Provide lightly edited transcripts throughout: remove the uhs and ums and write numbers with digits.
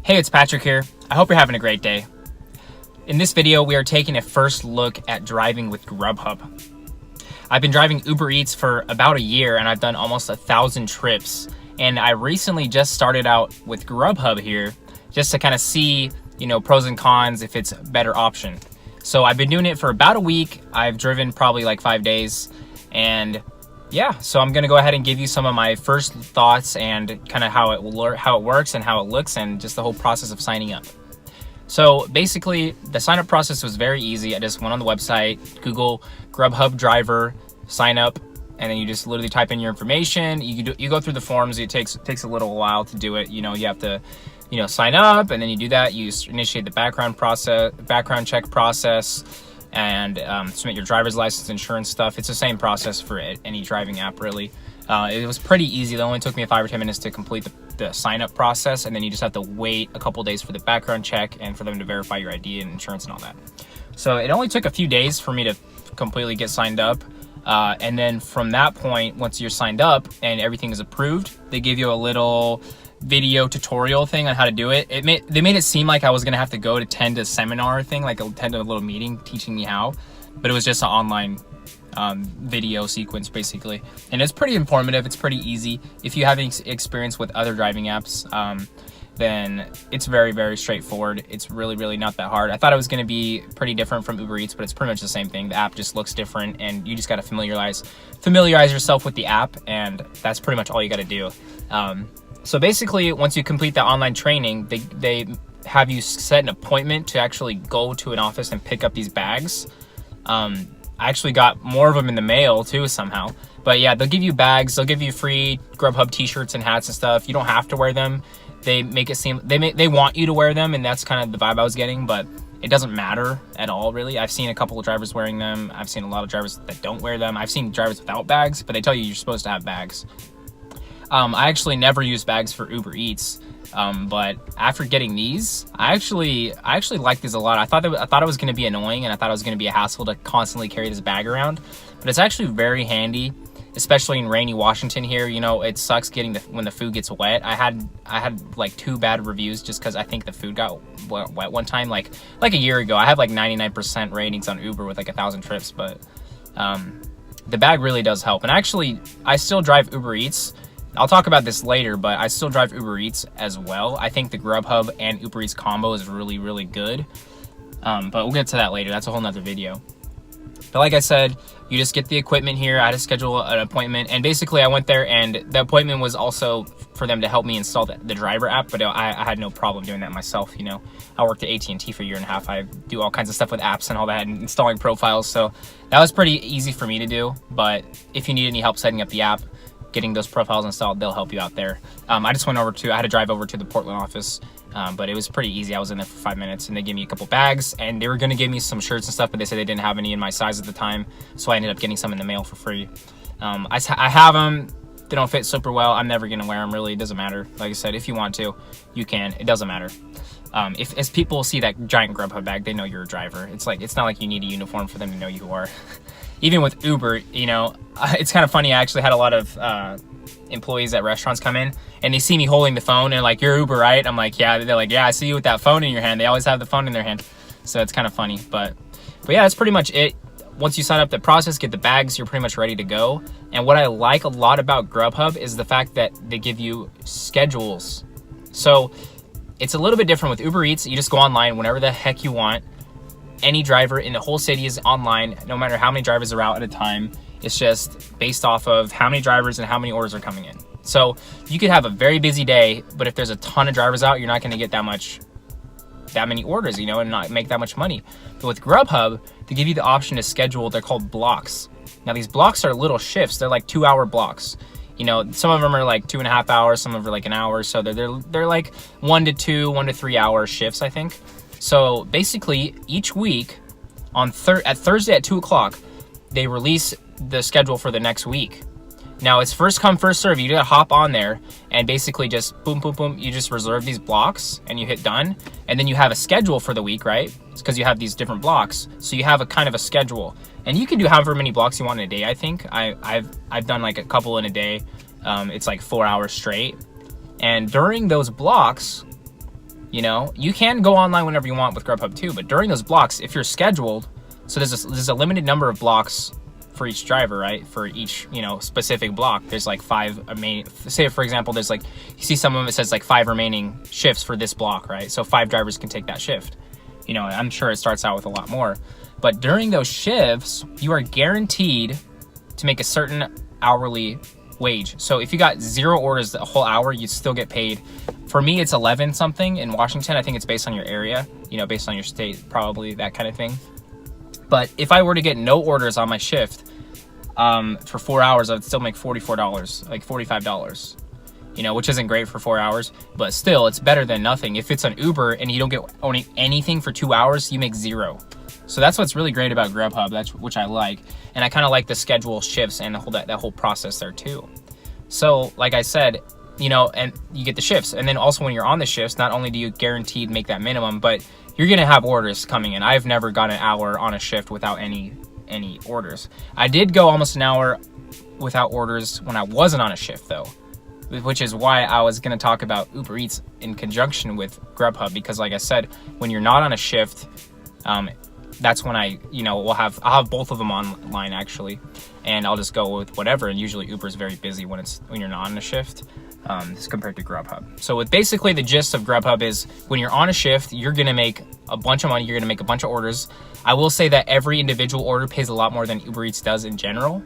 Hey, it's Patrick here. I hope you're having a great day. In this video, we are taking a first look at driving with GrubHub. I've been driving UberEats for about a year and I've done almost 1,000 trips. And I recently just started out with GrubHub here just to kind of see, pros and cons, if it's a better option. So I've been doing it for about a week. I've driven probably like 5 days. And yeah, so I'm gonna go ahead and give you some of my first thoughts and kind of how it works and how it looks and just the whole process of signing up. So basically, the sign up process was very easy. I just went on the website, Google GrubHub driver, sign up, and then you just literally type in your information. You go through the forms. It takes a little while to do it. You have to sign up, and then you do that. You initiate the background check process, and submit your driver's license, insurance stuff. It's the same process for any driving app, really. It was pretty easy. It only took me 5 or 10 minutes to complete the sign up process, and then you just have to wait a couple days for the background check and for them to verify your ID and insurance and all that. So it only took a few days for me to completely get signed up. And then from that point, once you're signed up and everything is approved, they give you a little video tutorial thing on how to do it. They made it seem like I was gonna have to go to attend a seminar thing, like attend a little meeting teaching me how, but it was just an online video sequence basically, and it's pretty informative. It's pretty easy. If you have any experience with other driving apps, then it's very, very straightforward. It's really not that hard. I thought it was going to be pretty different from UberEats, but it's pretty much the same thing. The app just looks different, and you just got to familiarize yourself with the app, and that's pretty much all you got to do. So basically, once you complete the online training, they have you set an appointment to actually go to an office and pick up these bags. I actually got more of them in the mail too somehow. But yeah, they'll give you bags. They'll give you free GrubHub t-shirts and hats and stuff. You don't have to wear them. They make it seem they want you to wear them, and that's kind of the vibe I was getting, but it doesn't matter at all, really. I've seen a couple of drivers wearing them. I've seen a lot of drivers that don't wear them. I've seen drivers without bags, but they tell you you're supposed to have bags. I actually never use bags for Uber Eats, but after getting these, I actually like these a lot. I thought it was going to be annoying, and I thought it was going to be a hassle to constantly carry this bag around, but it's actually very handy. Especially in rainy Washington here, it sucks when the food gets wet. I had like 2 bad reviews just because I think the food got wet one time, like a year ago. I have like 99% ratings on Uber with like 1,000 trips, but the bag really does help. And actually, I still drive Uber Eats. I'll talk about this later, but I still drive Uber Eats as well. I think the GrubHub and Uber Eats combo is really good. But we'll get to that later. That's a whole nother video. But like I said, you just get the equipment here. I had to schedule an appointment, and basically I went there, and the appointment was also for them to help me install the driver app, but I had no problem doing that myself. I worked at AT&T for a year and a half. I do all kinds of stuff with apps and all that, and installing profiles, so that was pretty easy for me to do. But if you need any help setting up the app, getting those profiles installed, they'll help you out there. I had to drive over to the Portland office, but it was pretty easy. I was in there for 5 minutes, and they gave me a couple bags, and they were going to give me some shirts and stuff, but they said they didn't have any in my size at the time, so I ended up getting some in the mail for free. I have them. They don't fit super well. I'm never going to wear them, really. It doesn't matter. Like I said, if you want to, you can. It doesn't matter. As people see that giant GrubHub bag, they know you're a driver. It's not like you need a uniform for them to know you are. Even with Uber, it's kind of funny. I actually had a lot of employees at restaurants come in, and they see me holding the phone, and like, "You're Uber, right?" I'm like, "Yeah." They're like, "Yeah, I see you with that phone in your hand." They always have the phone in their hand, so it's kind of funny. But yeah, that's pretty much it. Once you sign up the process, get the bags, you're pretty much ready to go. And what I like a lot about GrubHub is the fact that they give you schedules. So it's a little bit different with Uber Eats. You just go online whenever the heck you want. Any driver in the whole city is online, no matter how many drivers are out at a time. It's just based off of how many drivers and how many orders are coming in. So you could have a very busy day, but if there's a ton of drivers out, you're not going to get that many orders, and not make that much money. But with GrubHub, they give you the option to schedule. They're called blocks. Now these blocks are little shifts. They're like 2-hour blocks. Some of them are like 2.5 hours. Some of them are like an hour. So they're like 1 to 2, 1 to 3 hour shifts, I think. So basically, each week at Thursday at 2 o'clock, they release the schedule for the next week. Now it's first come, first serve. You gotta hop on there and basically just boom. You just reserve these blocks and you hit done, and then you have a schedule for the week, right? It's because you have these different blocks, so you have a kind of a schedule, and you can do however many blocks you want in a day. I think I've done like a couple in a day. It's like 4 hours straight, and during those blocks, You know, you can go online whenever you want with GrubHub too, but during those blocks, if you're scheduled, so there's a limited number of blocks for each driver, right? For each, you know, specific block, there's like 5 remaining. Say for example, there's like, you see some of it says like 5 remaining shifts for this block, right? So 5 drivers can take that shift. You know, I'm sure it starts out with a lot more, but during those shifts, you are guaranteed to make a certain hourly wage. So if you got 0 orders the whole hour, you still get paid. For me, it's 11 something in Washington. I think it's based on your area, you know, based on your state, probably that kind of thing. But if I were to get no orders on my shift for 4 hours, I would still make $44, like $45, you know, which isn't great for 4 hours, but still it's better than nothing. If it's an Uber and you don't get only anything for 2 hours, you make 0. So that's what's really great about GrubHub, which I like. And I kind of like the schedule shifts and that whole process there too. So like I said, you know, and you get the shifts. And then also when you're on the shifts, not only do you guaranteed make that minimum, but you're going to have orders coming in. I've never got an hour on a shift without any orders. I did go almost an hour without orders when I wasn't on a shift though, which is why I was going to talk about Uber Eats in conjunction with GrubHub, because like I said, when you're not on a shift, that's when I'll have both of them online actually, and I'll just go with whatever. And usually Uber's very busy when you're not on a shift, as compared to GrubHub. So with basically the gist of GrubHub is when you're on a shift, you're gonna make a bunch of money. You're gonna make a bunch of orders. I will say that every individual order pays a lot more than Uber Eats does in general.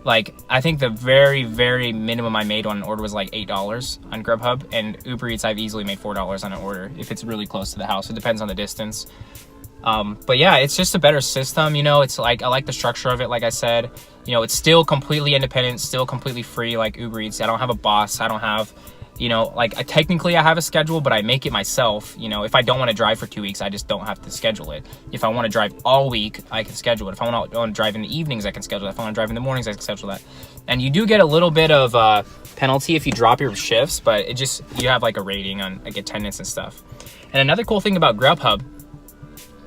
Like, I think the very, very minimum I made on an order was like $8 on GrubHub, and Uber Eats I've easily made $4 on an order if it's really close to the house. It depends on the distance. But yeah, it's just a better system. You know, it's like, I like the structure of it. Like I said, you know, it's still completely independent, still completely free, like Uber Eats. I don't have a boss. I don't have, you know, like technically I have a schedule, but I make it myself. You know, if I don't want to drive for 2 weeks, I just don't have to schedule it. If I want to drive all week, I can schedule it. If I want to drive in the evenings, I can schedule it. If I want to drive in the mornings, I can schedule that. And you do get a little bit of penalty if you drop your shifts, but you have like a rating on like attendance and stuff. And another cool thing about GrubHub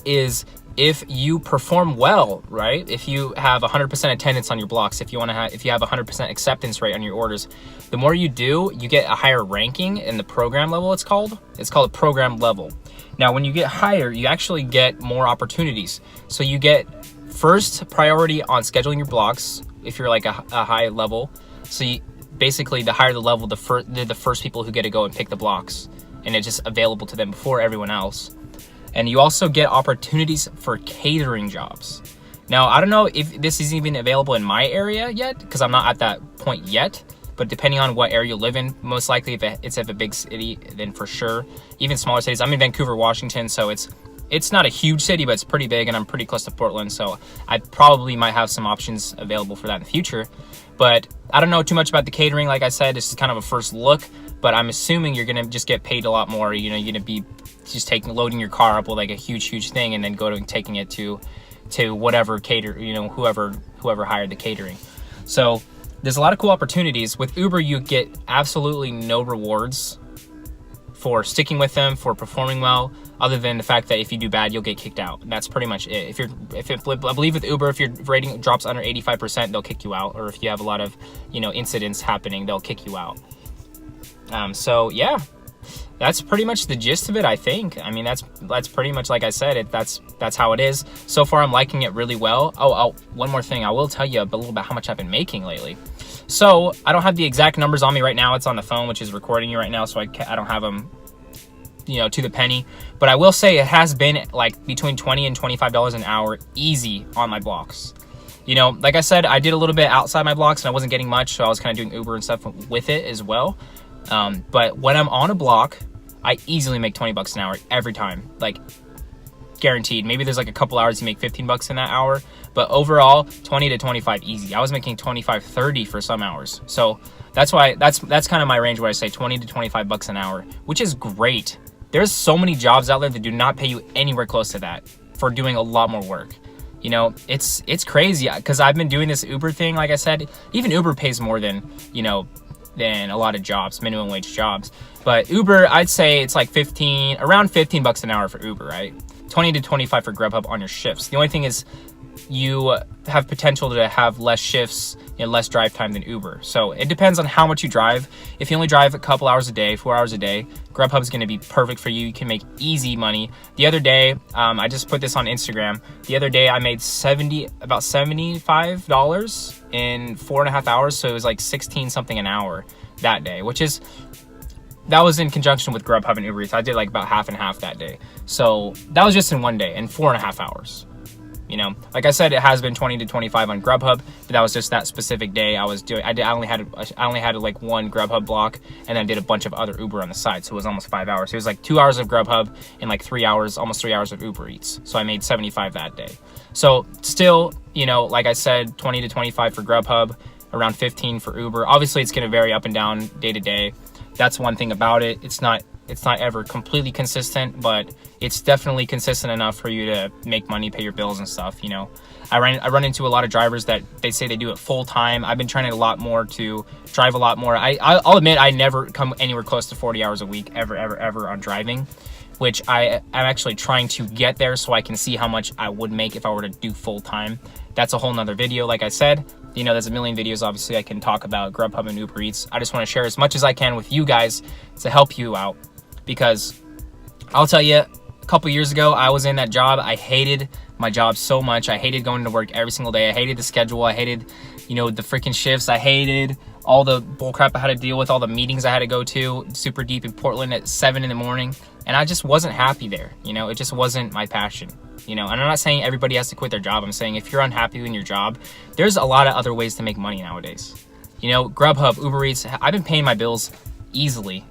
is if you perform well, right? If you have 100% attendance on your blocks, if you have 100% acceptance rate on your orders, the more you do, you get a higher ranking in the program level. It's called a program level. Now, when you get higher, you actually get more opportunities. So you get first priority on scheduling your blocks if you're like a high level. So basically, the higher the level, they're the first people who get to go and pick the blocks, and it's just available to them before everyone else. And you also get opportunities for catering jobs. Now, I don't know if this is even available in my area yet, because I'm not at that point yet, but depending on what area you live in, most likely if it's at a big city, then for sure. Even smaller cities. I'm in Vancouver, Washington, so it's not a huge city, but it's pretty big, and I'm pretty close to Portland, so I probably might have some options available for that in the future. But I don't know too much about the catering. Like I said, this is kind of a first look, but I'm assuming you're gonna just get paid a lot more. You know, you're gonna be just loading your car up with like a huge thing, and then taking it to whatever whoever hired the catering. So there's a lot of cool opportunities. With Uber, you get absolutely no rewards for sticking with them, for performing well, other than the fact that if you do bad, you'll get kicked out. That's pretty much it. I believe with Uber, if your rating drops under 85%, they'll kick you out. Or if you have a lot of, incidents happening, they'll kick you out. So yeah, that's pretty much the gist of it, I think. I mean, that's pretty much, like I said, that's how it is. So far, I'm liking it really well. Oh, one more thing. I will tell you a little about how much I've been making lately. So I don't have the exact numbers on me right now. It's on the phone, which is recording you right now, so I don't have them, to the penny. But I will say it has been like between $20 and $25 an hour easy on my blocks. Like I said, I did a little bit outside my blocks and I wasn't getting much, so I was kind of doing Uber and stuff with it as well. But when I'm on a block, I easily make 20 bucks an hour every time, like guaranteed. Maybe there's like a couple hours you make 15 bucks in that hour, but overall 20 to 25 easy. I was making 25, 30 for some hours. So that's why that's kind of my range where I say 20 to 25 bucks an hour, which is great. There's so many jobs out there that do not pay you anywhere close to that for doing a lot more work. It's crazy because I've been doing this Uber thing. Like I said, even Uber pays more than a lot of jobs, minimum wage jobs. But Uber, I'd say it's like around 15 bucks an hour for Uber, right? 20 to 25 for GrubHub on your shifts. The only thing is you have potential to have less shifts and less drive time than Uber. So it depends on how much you drive. If you only drive a couple hours a day, 4 hours a day, GrubHub is going to be perfect for you. You can make easy money. The other day, I just put this on Instagram. The other day I made about $75 in 4.5 hours. So it was like 16 something an hour that day, that was in conjunction with GrubHub and UberEats. I did like about half and half that day. So that was just in one day, in 4.5 hours. You know, like I said, it has been 20 to 25 on GrubHub, but that was just that specific day I only had like one GrubHub block, and then I did a bunch of other Uber on the side. So it was almost 5 hours. It was like 2 hours of GrubHub and like 3 hours, almost 3 hours of UberEats. So I made 75 that day. So still, you know, like I said, 20 to 25 for GrubHub, around 15 for Uber. Obviously it's going to vary up and down day to day. That's one thing about it. It's not ever completely consistent, but it's definitely consistent enough for you to make money, pay your bills and stuff. You know, I run into a lot of drivers that they say they do it full time. I've been trying a lot more to drive a lot more. I'll admit I never come anywhere close to 40 hours a week ever on driving, which I'm actually trying to get there so I can see how much I would make if I were to do full time. That's a whole nother video. Like I said, you know, there's a million videos obviously I can talk about GrubHub and UberEats. I just want to share as much as I can with you guys to help you out, because I'll tell you, a couple years ago I was in that job. I hated my job so much. I hated going to work every single day. I hated the schedule. I hated, you know, the freaking shifts. I hated all the bullcrap I had to deal with, all the meetings I had to go to super deep in Portland at 7 in the morning. And I just wasn't happy there. You know, it just wasn't my passion. You know, and I'm not saying everybody has to quit their job. I'm saying if you're unhappy in your job, there's a lot of other ways to make money nowadays. You know, GrubHub, UberEats, I've been paying my bills easily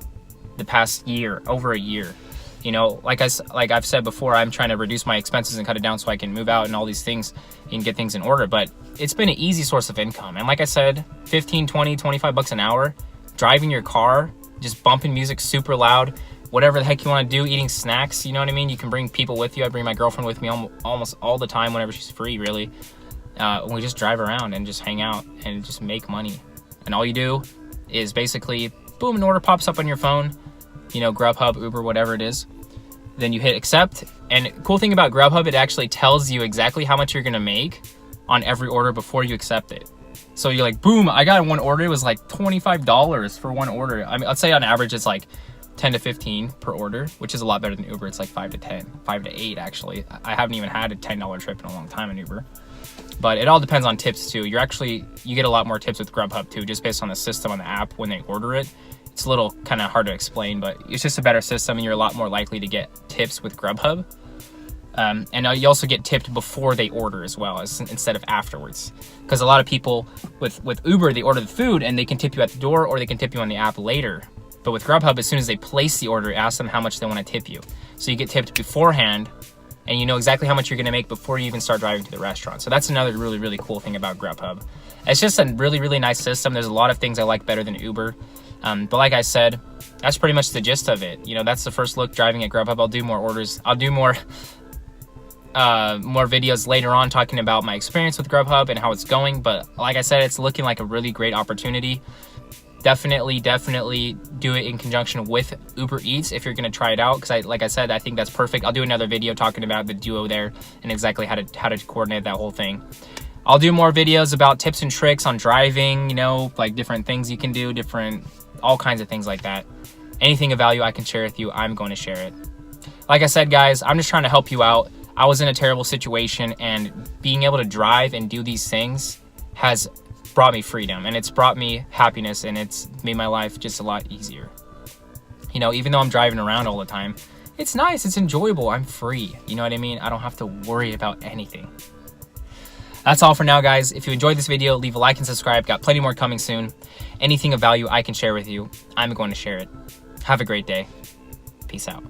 the past year, over a year. You know, like I've said before, I'm trying to reduce my expenses and cut it down so I can move out and all these things and get things in order. But it's been an easy source of income. And like I said, 15, 20, 25 bucks an hour, driving your car, just bumping music super loud, whatever the heck you want to do, eating snacks, you know what I mean? You can bring people with you. I bring my girlfriend with me almost all the time whenever she's free, really. We just drive around and just hang out and just make money. And all you do is basically, boom, an order pops up on your phone, you know, GrubHub, Uber, whatever it is. Then you hit accept. And cool thing about GrubHub, it actually tells you exactly how much you're going to make on every order before you accept it. So you're like, boom, I got one order. It was like $25 for one order. I mean, I'd say on average, it's like 10 to 15 per order, which is a lot better than Uber. It's like 5 to 10, 5 to 8 actually. I haven't even had a $10 trip in a long time in Uber. But it all depends on tips too. You get a lot more tips with GrubHub too, just based on the system on the app when they order it. It's a little kind of hard to explain, but it's just a better system and you're a lot more likely to get tips with GrubHub. And you also get tipped before they order as well, instead of afterwards. Because a lot of people with Uber, they order the food and they can tip you at the door or they can tip you on the app later. But with GrubHub, as soon as they place the order, ask them how much they want to tip you. So you get tipped beforehand and you know exactly how much you're going to make before you even start driving to the restaurant. So that's another really, really cool thing about GrubHub. It's just a really, really nice system. There's a lot of things I like better than Uber. But like I said, that's pretty much the gist of it. You know, that's the first look driving at GrubHub. I'll do more orders. I'll do more videos later on talking about my experience with GrubHub and how it's going. But like I said, it's looking like a really great opportunity. Definitely do it in conjunction with UberEats if you're going to try it out. Because like I said, I think that's perfect. I'll do another video talking about the duo there and exactly how to coordinate that whole thing. I'll do more videos about tips and tricks on driving, you know, like different things you can do, all kinds of things like that. Anything of value I can share with you, I'm going to share it. Like I said, guys, I'm just trying to help you out. I was in a terrible situation, and being able to drive and do these things has brought me freedom, and it's brought me happiness, and it's made my life just a lot easier. You know, even though I'm driving around all the time, it's nice, it's enjoyable, I'm free. You know what I mean? I don't have to worry about anything. That's all for now, guys. If you enjoyed this video, leave a like and subscribe. Got plenty more coming soon. Anything of value I can share with you, I'm going to share it. Have a great day. Peace out.